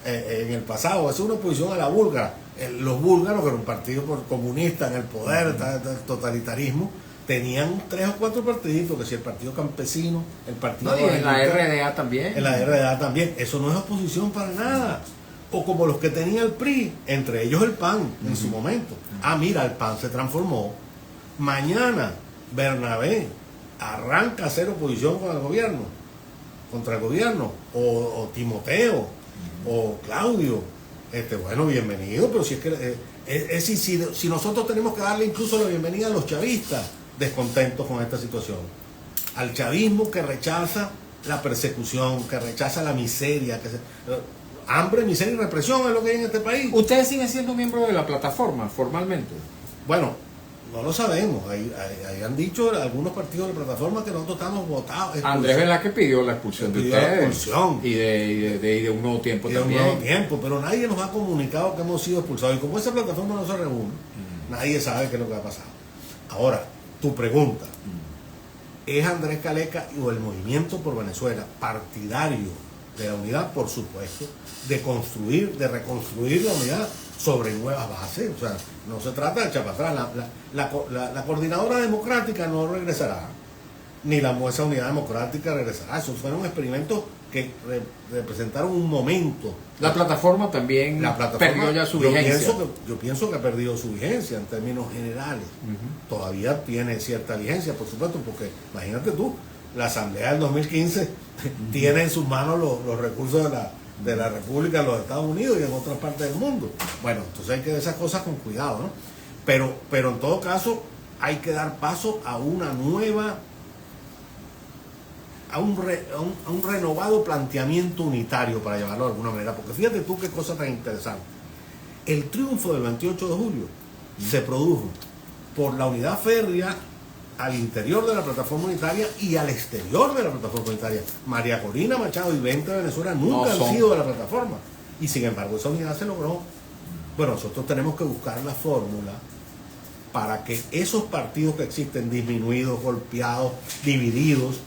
en el pasado, es una oposición a la búlgara. Los búlgaros, que era un partido comunista en el poder, del totalitarismo, tenían 3 o 4 partiditos, que si el Partido Campesino, el Partido... No, y en la RDA también. En la RDA también. Eso no es oposición para nada. O como los que tenía el PRI, entre ellos el PAN, en su momento. Ah, mira, el PAN se transformó. Mañana Bernabé arranca a hacer oposición con el gobierno, contra el gobierno, o Timoteo, o Claudio. Bueno, bienvenido, pero si es que si nosotros tenemos que darle incluso la bienvenida a los chavistas descontentos con esta situación, al chavismo que rechaza la persecución, que rechaza la miseria, hambre, miseria y represión es lo que hay en este país. ¿Ustedes siguen siendo miembros de la plataforma formalmente? Bueno, no lo sabemos. Ahí han dicho algunos partidos de la plataforma que nosotros estamos votados. Andrés Velázquez pidió la expulsión de ustedes. La expulsión. Y de un nuevo tiempo y también. De un nuevo tiempo, pero nadie nos ha comunicado que hemos sido expulsados. Y como esa plataforma no se reúne, nadie sabe qué es lo que ha pasado. Ahora, tu pregunta. ¿Es Andrés Caleca o el Movimiento por Venezuela partidario de la unidad? Por supuesto, de reconstruir la unidad sobre nuevas bases. O sea, no se trata de echar para atrás. La coordinadora democrática no regresará, ni la esa unidad democrática regresará. Esos fueron experimentos que representaron un momento. La plataforma también perdió ya su vigencia. Yo pienso que ha perdido su vigencia en términos generales. Todavía tiene cierta vigencia, por supuesto, porque imagínate tú, la Asamblea del 2015 tiene en sus manos los recursos de la República de los Estados Unidos y en otras partes del mundo. Bueno, entonces hay que ver esas cosas con cuidado, ¿no? Pero en todo caso hay que dar paso a una nueva, a un renovado planteamiento unitario, para llamarlo de alguna manera, porque fíjate tú qué cosa tan interesante. El triunfo del 28 de julio se produjo por la unidad férrea al interior de la plataforma unitaria y al exterior de la plataforma unitaria. María Corina Machado y 20 de Venezuela nunca han sido de la plataforma, y sin embargo esa unidad se logró. Bueno, nosotros tenemos que buscar la fórmula para que esos partidos que existen, disminuidos, golpeados, divididos,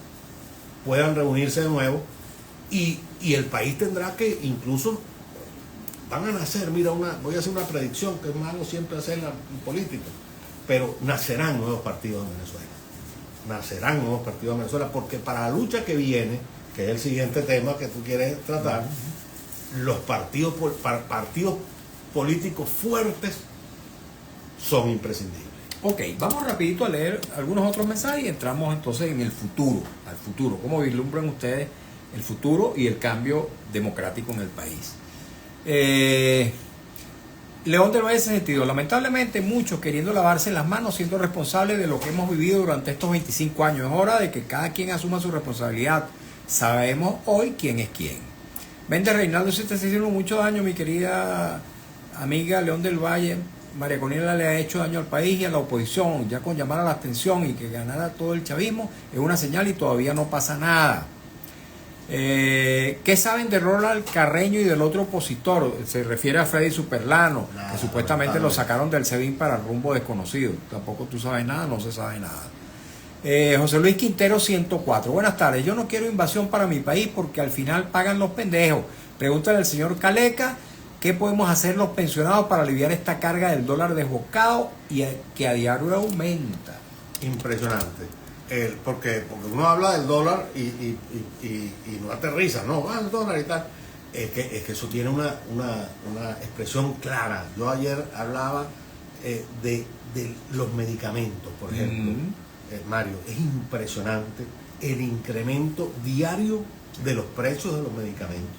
puedan reunirse de nuevo, y el país tendrá que, incluso van a nacer, mira, voy a hacer una predicción, que es malo siempre hacerla en política, pero nacerán nuevos partidos en Venezuela. Nacerán nuevos partidos en Venezuela, porque para la lucha que viene, que es el siguiente tema que tú quieres tratar, los partidos políticos fuertes son imprescindibles. Ok, vamos rapidito a leer algunos otros mensajes y entramos entonces en el futuro, al futuro. ¿Cómo vislumbran ustedes el futuro y el cambio democrático en el país? León del Valle, ese sentido, lamentablemente muchos queriendo lavarse las manos, siendo responsables de lo que hemos vivido durante estos 25 años. Es hora de que cada quien asuma su responsabilidad. Sabemos hoy quién es quién. Méndez Reinaldo, si te está haciendo mucho daño, mi querida amiga León del Valle. María Corina le ha hecho daño al país y a la oposición. Ya con llamar a la abstención y que ganara todo el chavismo es una señal y todavía no pasa nada. ¿Qué saben de Ronald Carreño y del otro opositor? Se refiere a Freddy Superlano, que supuestamente lo sacaron del SEBIN para rumbo desconocido. Tampoco tú sabes nada, no se sabe nada. José Luis Quintero 104. Buenas tardes. Yo no quiero invasión para mi país porque al final pagan los pendejos. Pregúntale al señor Caleca qué podemos hacer los pensionados para aliviar esta carga del dólar desbocado y que a diario aumenta. Impresionante. Porque uno habla del dólar y no aterriza, ¿no? El dólar y tal. Es que eso tiene una expresión clara. Yo ayer hablaba de los medicamentos, por ejemplo. Mario, es impresionante el incremento diario de los precios de los medicamentos.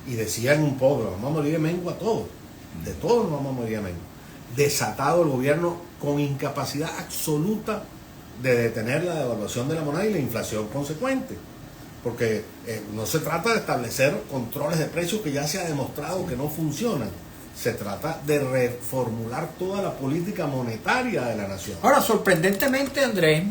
Y decían un poco, vamos a morir de mengo a todos, de todos nos vamos a morir de mengo. Desatado el gobierno con incapacidad absoluta de detener la devaluación de la moneda y la inflación consecuente. Porque no se trata de establecer controles de precios que ya se ha demostrado que no funcionan. Se trata de reformular toda la política monetaria de la nación. Ahora, sorprendentemente, Andrés,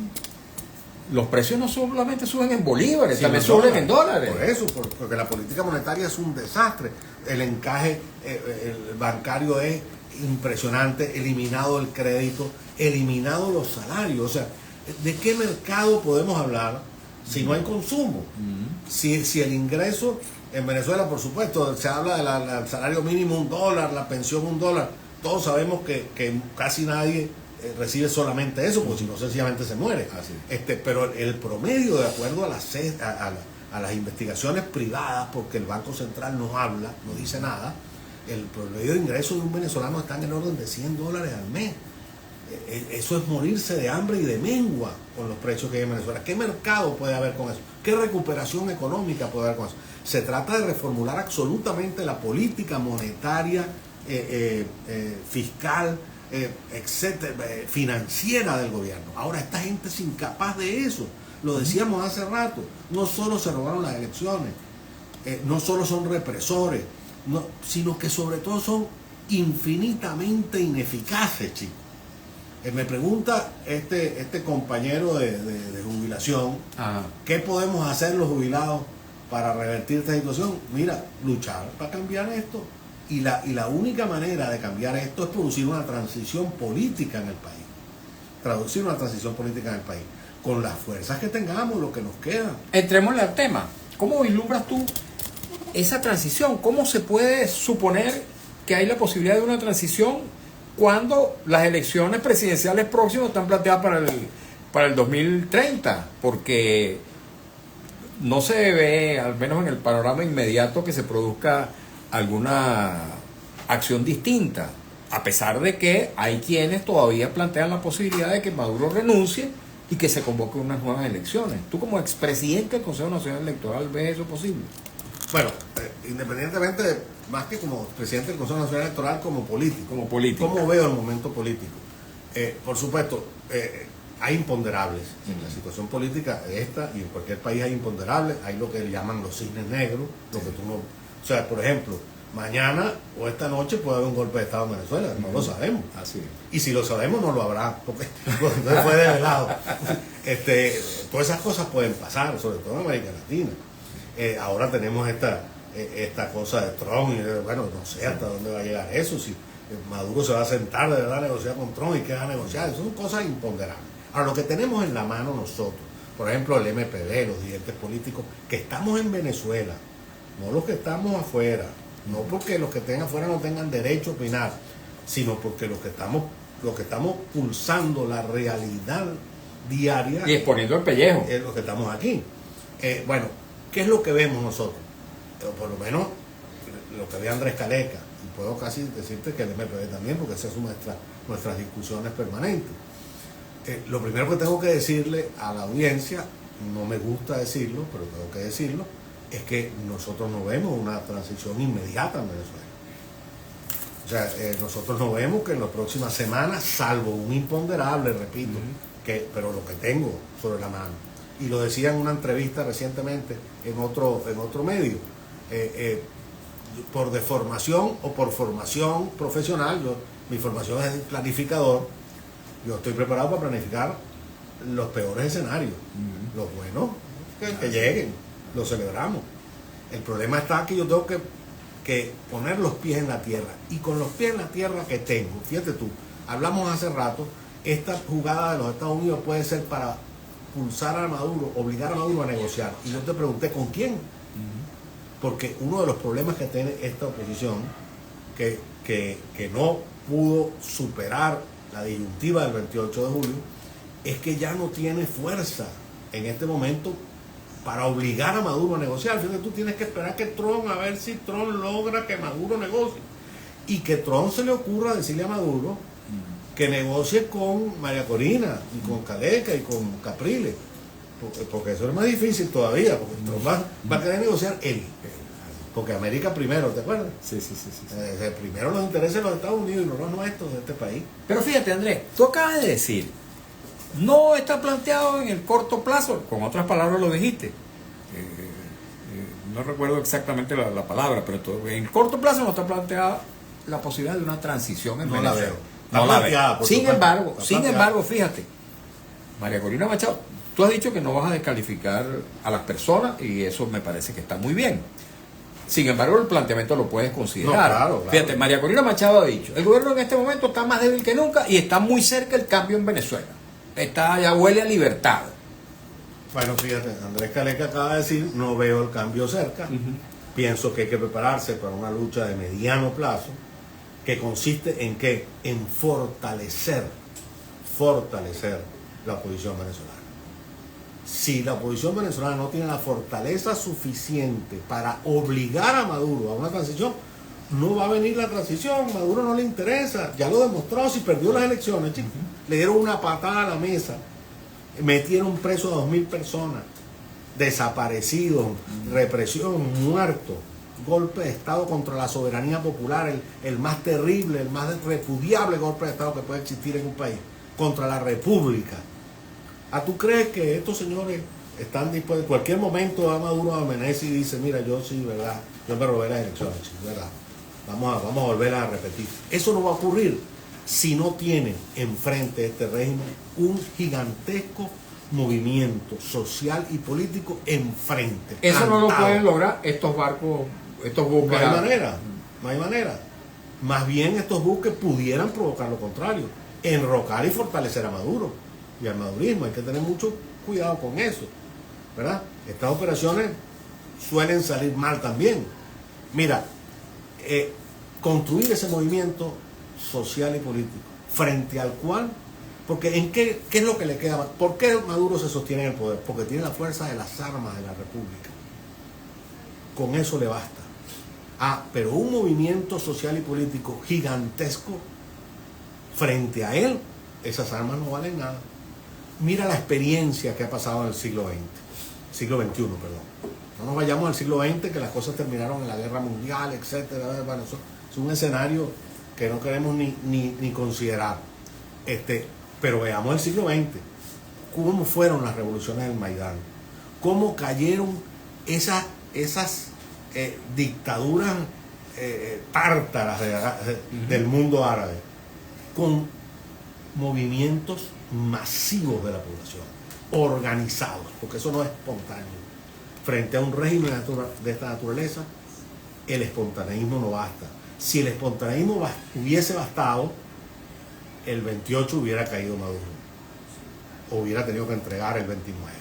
los precios no solamente suben en bolívares, Sí, también en suben en dólares. Por eso, porque la política monetaria es un desastre. El encaje el bancario es impresionante, eliminado el crédito, eliminado los salarios. O sea, ¿de qué mercado podemos hablar si no hay consumo? Si el ingreso en Venezuela, por supuesto, se habla del salario mínimo $1, la pensión $1. Todos sabemos que casi nadie recibe solamente eso, porque si no sencillamente se muere. Pero el promedio, de acuerdo a las investigaciones privadas, porque el Banco Central no habla, no dice nada, el promedio de ingreso de un venezolano está en el orden de $100 al mes. Eso es morirse de hambre y de mengua con los precios que hay en Venezuela. ¿Qué mercado puede haber con eso? ¿Qué recuperación económica puede haber con eso? Se trata de reformular absolutamente la política monetaria, fiscal, etcétera, financiera del gobierno. Ahora, esta gente es incapaz de eso. Lo decíamos hace rato. No solo se robaron las elecciones, no solo son represores, sino que sobre todo son infinitamente ineficaces, chicos. Me pregunta este compañero de jubilación, ¿qué podemos hacer los jubilados para revertir esta situación? Mira, luchar para cambiar esto. Y la única manera de cambiar esto es producir una transición política en el país. Traducir una transición política en el país. Con las fuerzas que tengamos, lo que nos queda. Entrémosle al tema. ¿Cómo vislumbras tú esa transición? ¿Cómo se puede suponer que hay la posibilidad de una transición cuando las elecciones presidenciales próximas están planteadas para el 2030? Porque no se ve, al menos en el panorama inmediato, que se produzca alguna acción distinta, a pesar de que hay quienes todavía plantean la posibilidad de que Maduro renuncie y que se convoquen unas nuevas elecciones. ¿Tú, como expresidente del Consejo Nacional Electoral, ves eso posible? Bueno, independientemente de, más que como presidente del Consejo Nacional Electoral, como político. ¿Cómo veo el momento político? Por supuesto, hay imponderables. En la situación política esta y en cualquier país hay imponderables. Hay lo que le llaman los cisnes negros, lo que tú no... O sea, por ejemplo, mañana o esta noche puede haber un golpe de Estado en Venezuela, no lo sabemos. Así es. Y si lo sabemos, no lo habrá, porque no fue develado. Todas esas cosas pueden pasar, sobre todo en América Latina. Ahora tenemos esta cosa de Trump, y bueno, no sé hasta dónde va a llegar eso, si Maduro se va a sentar de verdad a negociar con Trump y qué va a negociar, son cosas imponderables. Ahora, lo que tenemos en la mano nosotros, por ejemplo, el MPD, los dirigentes políticos, que estamos en Venezuela, no los que estamos afuera, no porque los que estén afuera no tengan derecho a opinar, sino porque los que estamos pulsando la realidad diaria Y exponiendo el pellejo. es los que estamos aquí. Bueno, ¿qué es lo que vemos nosotros? Por lo menos lo que ve Andrés Caleca, y puedo casi decirte que el MPD también, porque esas son nuestras discusiones permanentes. Lo primero que tengo que decirle a la audiencia, no me gusta decirlo, pero tengo que decirlo, es que nosotros no vemos una transición inmediata en Venezuela. O sea, nosotros no vemos que en las próximas semanas, salvo un imponderable, repito, pero lo que tengo sobre la mano, y lo decía en una entrevista recientemente en otro medio, por deformación o por formación profesional, mi formación es planificador, yo estoy preparado para planificar los peores escenarios, los buenos que lleguen, los celebramos. El problema está que yo tengo que poner los pies en la tierra, y con los pies en la tierra que tengo, fíjate tú, hablamos hace rato, esta jugada de los Estados Unidos puede ser para pulsar a Maduro, obligar a Maduro a negociar, y yo te pregunté ¿con quién? Porque uno de los problemas que tiene esta oposición, que no pudo superar la disyuntiva del 28 de julio, es que ya no tiene fuerza en este momento para obligar a Maduro a negociar. Fíjate, tú tienes que esperar que Trump, a ver si Trump logra que Maduro negocie, y que Trump se le ocurra decirle a Maduro que negocie con María Corina y con Caleca y con Capriles, porque eso es más difícil todavía, porque Trump va a querer negociar él, porque América primero, ¿te acuerdas? Sí. Primero los intereses de los Estados Unidos y no los nuestros de este país. Pero fíjate, Andrés, tú acabas de decir, no está planteado en el corto plazo, con otras palabras lo dijiste. No recuerdo exactamente la palabra, pero en el corto plazo no está planteada la posibilidad de una transición en No la Venezuela. veo. No Está la planteada, veo. por Sin supuesto. Está embargo, fíjate, María Corina Machado, tú has dicho que no vas a descalificar a las personas y eso me parece que está muy bien. Sin embargo, el planteamiento lo puedes considerar. No, claro. Fíjate, María Corina Machado ha dicho, el gobierno en este momento está más débil que nunca y está muy cerca el cambio en Venezuela. Ya huele a libertad. Bueno, fíjate, Andrés Caleca acaba de decir, no veo el cambio cerca. Pienso que hay que prepararse para una lucha de mediano plazo, que consiste en qué? En fortalecer la oposición venezolana. Si la oposición venezolana no tiene la fortaleza suficiente para obligar a Maduro a una transición, no va a venir la transición. Maduro no le interesa, ya lo demostró, si perdió las elecciones, chicos. Le dieron una patada a la mesa, metieron preso a 2.000 personas, desaparecidos, represión, muertos, golpe de Estado contra la soberanía popular, el más terrible, el más repudiable golpe de Estado que puede existir en un país, contra la República. ¿Tú crees que estos señores están dispuestos? En cualquier momento a Maduro amanece y dice, mira, yo sí, ¿verdad? Yo me robé las elecciones, ¿verdad? Vamos a volver a repetir. Eso no va a ocurrir si no tienen enfrente de este régimen un gigantesco movimiento social y político enfrente. Eso no lo plantado. pueden lograr estos barcos, estos buques. No hay manera. Más bien estos buques pudieran provocar lo contrario, enrocar y fortalecer a Maduro y al madurismo. Hay que tener mucho cuidado con eso, ¿verdad? Estas operaciones suelen salir mal también. Mira, construir ese movimiento social y político frente al cual, porque ¿en qué es lo que le queda? ¿Por qué Maduro se sostiene en el poder? Porque tiene la fuerza de las armas de la República. Con eso le basta. Pero un movimiento social y político gigantesco, frente a él, esas armas no valen nada. Mira la experiencia que ha pasado en el siglo XXI, perdón. No nos vayamos al siglo XX, que las cosas terminaron en la guerra mundial, etcétera. Bueno, eso es un escenario que no queremos ni considerar. Pero veamos el siglo XX, cómo fueron las revoluciones del Maidán, cómo cayeron esas dictaduras tártaras del mundo árabe, con movimientos masivos de la población, organizados, porque eso no es espontáneo. Frente a un régimen de esta naturaleza, el espontaneísmo no basta. Si el espontaneísmo hubiese bastado, el 28 hubiera caído Maduro, o hubiera tenido que entregar el 29,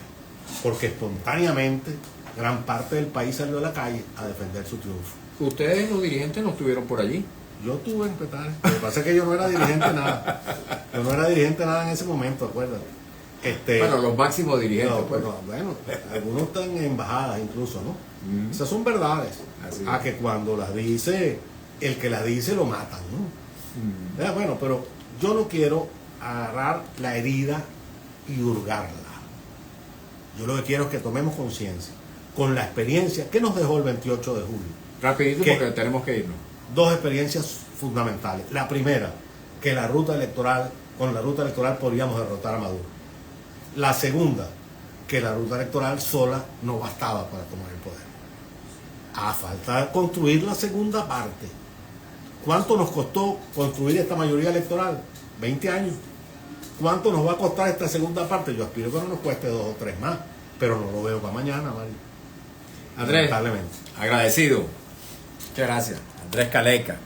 porque espontáneamente gran parte del país salió a la calle a defender su triunfo. Ustedes los dirigentes no estuvieron por allí. Yo estuve en Petare. Lo que pasa es que yo no era dirigente nada. Yo no era dirigente nada en ese momento, acuérdate. Bueno, los máximos dirigentes. No, bueno, algunos están en embajadas incluso, ¿no? Esas son verdades. Así a que cuando las dice, el que las dice lo matan, ¿no? Bueno, pero yo no quiero agarrar la herida y hurgarla. Yo lo que quiero es que tomemos conciencia con la experiencia que nos dejó el 28 de julio. Rapidito porque tenemos que irnos. Dos experiencias fundamentales. La primera, que con la ruta electoral podríamos derrotar a Maduro. La segunda, que la ruta electoral sola no bastaba para tomar el poder. A falta de construir la segunda parte. ¿Cuánto nos costó construir esta mayoría electoral? 20 años. ¿Cuánto nos va a costar esta segunda parte? Yo aspiro que no nos cueste 2 o 3 más, pero no lo veo para mañana, Mario. Andrés, Lamentablemente. agradecido. Muchas gracias. Andrés Caleca,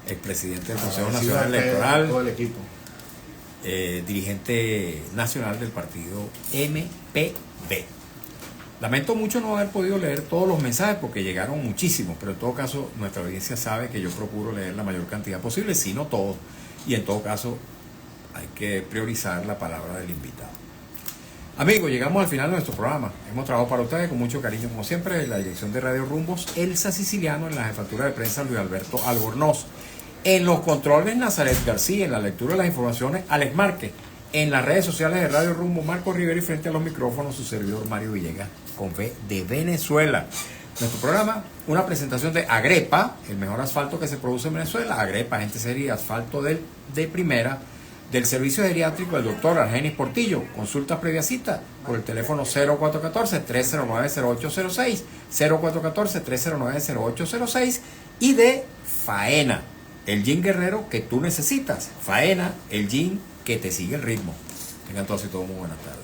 expresidente del Consejo Agradecido Nacional a ustedes, Electoral, todo el equipo. dirigente nacional del partido MPD. Lamento mucho no haber podido leer todos los mensajes porque llegaron muchísimos, pero en todo caso nuestra audiencia sabe que yo procuro leer la mayor cantidad posible, si no todos, y en todo caso hay que priorizar la palabra del invitado. Amigos, llegamos al final de nuestro programa. Hemos trabajado para ustedes con mucho cariño, como siempre, en la dirección de Radio Rumbos, Elsa Siciliano, en la jefatura de prensa Luis Alberto Albornoz. En los controles, Nazaret García. En la lectura de las informaciones, Alex Márquez. En las redes sociales de Radio Rumbo, Marco Rivera, y frente a los micrófonos, su servidor Mario Villegas, con V de Venezuela. Nuestro programa, una presentación de Agrepa, el mejor asfalto que se produce en Venezuela. Agrepa, gente seria, asfalto de primera, del servicio geriátrico del doctor Argenis Portillo. Consulta previa cita por el teléfono 0414-309-0806, 0414-309-0806, y de Faena, el gin guerrero que tú necesitas. Faena, el gin que te sigue el ritmo. Tengan todos y todos muy buenas tardes.